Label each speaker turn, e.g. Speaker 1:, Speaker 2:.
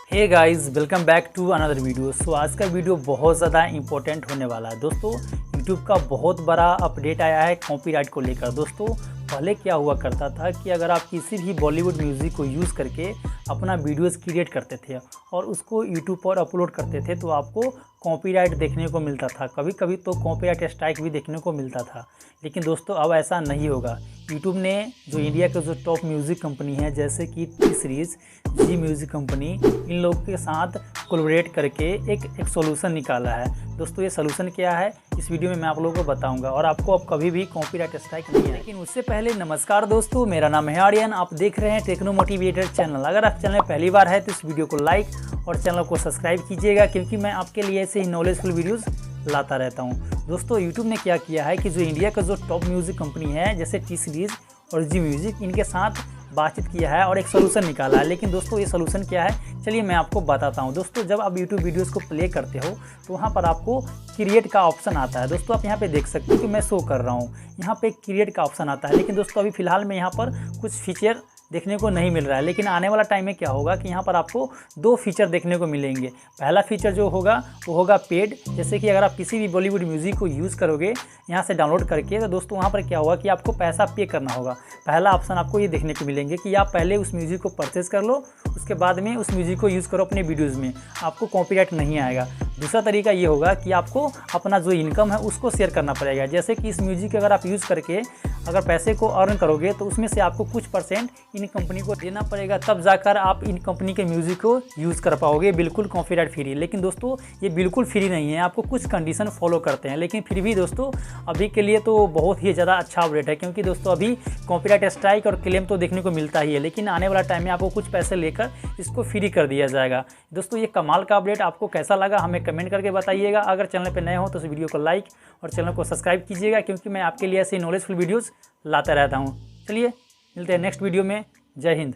Speaker 1: Hey guys, welcome back to another video. So आज का video बहुत ज़्यादा इंपॉर्टेंट होने वाला है दोस्तों। यूट्यूब का बहुत बड़ा अपडेट आया है कॉपीराइट को लेकर। दोस्तों पहले क्या हुआ करता था कि अगर आप किसी भी बॉलीवुड म्यूज़िक को यूज़ करके अपना वीडियोस क्रिएट करते थे और उसको यूट्यूब पर अपलोड करते थे तो आपको कॉपीराइट देखने को मिलता था, कभी कभी तो कॉपीराइट स्ट्राइक भी देखने को मिलता था। लेकिन दोस्तों अब ऐसा नहीं होगा। यूट्यूब ने जो इंडिया के जो टॉप म्यूज़िक कंपनी है जैसे कि टी सीरीज़, जी म्यूज़िक कंपनी, इन लोगों के साथ कोलैबोरेट करके एक सॉल्यूशन निकाला है। दोस्तों ये सॉल्यूशन क्या है इस वीडियो में मैं आप लोगों को बताऊंगा और आपको अब कभी भी कॉपीराइट स्ट्राइक नहीं है। लेकिन उससे पहले नमस्कार दोस्तों, मेरा नाम है आर्यन, आप देख रहे हैं टेक्नो मोटिवेटर चैनल। अगर आप चैनल में पहली बार है तो इस वीडियो को लाइक और चैनल को सब्सक्राइब कीजिएगा क्योंकि मैं आपके लिए ऐसे ही नॉलेजफुल वीडियोज़ लाता रहता हूँ। दोस्तों यूट्यूब ने क्या किया है कि जो इंडिया का जो टॉप म्यूज़िक कंपनी है जैसे टी सीरीज़ और जी म्यूज़िक, इनके साथ बातचीत किया है और एक सोल्यूशन निकाला है। लेकिन दोस्तों ये सोल्यूशन क्या है चलिए मैं आपको बताता हूँ। दोस्तों जब आप यूट्यूब वीडियोस को प्ले करते हो तो वहाँ पर आपको क्रिएट का ऑप्शन आता है। दोस्तों आप यहाँ पे देख सकते हो कि मैं शो कर रहा हूँ, यहाँ पे क्रिएट का ऑप्शन आता है। लेकिन दोस्तों अभी फ़िलहाल में यहाँ पर कुछ फीचर देखने को नहीं मिल रहा है। लेकिन आने वाला टाइम में क्या होगा कि यहाँ पर आपको दो फीचर देखने को मिलेंगे। पहला फीचर जो होगा वो होगा पेड, जैसे कि अगर आप किसी भी बॉलीवुड म्यूज़िक को यूज़ करोगे यहाँ से डाउनलोड करके तो दोस्तों वहाँ पर क्या होगा कि आपको पैसा पे करना होगा। पहला ऑप्शन आपको ये देखने को मिलेंगे कि आप पहले उस म्यूज़िक को परचेज़ कर लो, उसके बाद में उस म्यूज़िक को यूज़ करो अपने वीडियोज़ में, आपको कॉपीराइट नहीं आएगा। दूसरा तरीका ये होगा कि आपको अपना जो इनकम है उसको शेयर करना पड़ेगा। जैसे कि इस म्यूज़िक अगर आप यूज़ करके अगर पैसे को अर्न करोगे तो उसमें से आपको कुछ परसेंट इन कंपनी को देना पड़ेगा, तब जाकर आप इन कंपनी के म्यूज़िक को यूज़ कर पाओगे बिल्कुल कॉपीराइट फ्री। लेकिन दोस्तों ये बिल्कुल फ्री नहीं है, आपको कुछ कंडीशन फॉलो करते हैं। लेकिन फिर भी दोस्तों अभी के लिए तो बहुत ही ज़्यादा अच्छा अपडेट है क्योंकि दोस्तों अभी कॉपीराइट स्ट्राइक और क्लेम तो देखने को मिलता ही है, लेकिन आने वाला टाइम में आपको कुछ पैसे लेकर इसको फ्री कर दिया जाएगा। दोस्तों ये कमाल का अपडेट आपको कैसा लगा हमें कमेंट करके बताइएगा। अगर चैनल पर नए हो तो इस वीडियो को लाइक और चैनल को सब्सक्राइब कीजिएगा क्योंकि मैं आपके लिए ऐसे नॉलेजफुल वीडियोज़ लाता रहता हूँ। चलिए मिलते हैं नेक्स्ट वीडियो में। जय हिंद।